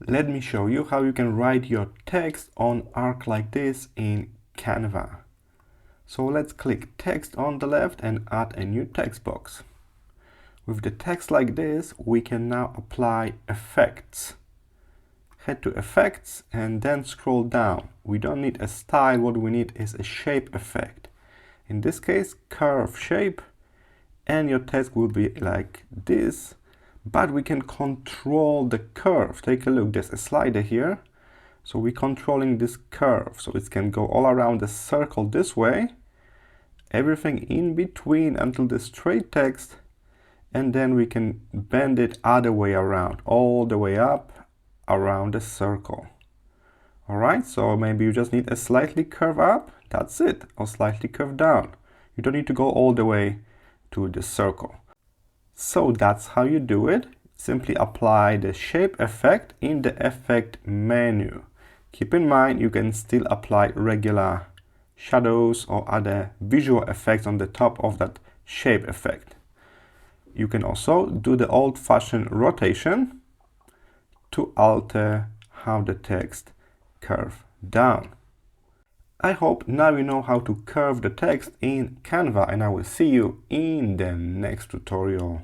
Let me show you how you can write your text on arc like this in Canva. So let's click text on the left and add a new text box. With the text like this, we can now apply effects. Head to effects and then scroll down. We don't need a style, what we need is a shape effect. In this case, curve shape, and your text will be like this, but we can control the curve. Take a look, there's a slider here. So we're controlling this curve, so it can go all around the circle this way, everything in between until the straight text, and then we can bend it other way around, all the way up around the circle. All right, so maybe you just need a slightly curve up, that's it, or slightly curve down. You don't need to go all the way to the circle. So that's how you do it. Simply apply the shape effect in the effect menu. Keep in mind, you can still apply regular shadows or other visual effects on the top of that shape effect. You can also do the old-fashioned rotation to alter how the text curves down. I hope now you know how to curve the text in Canva, and I will see you in the next tutorial.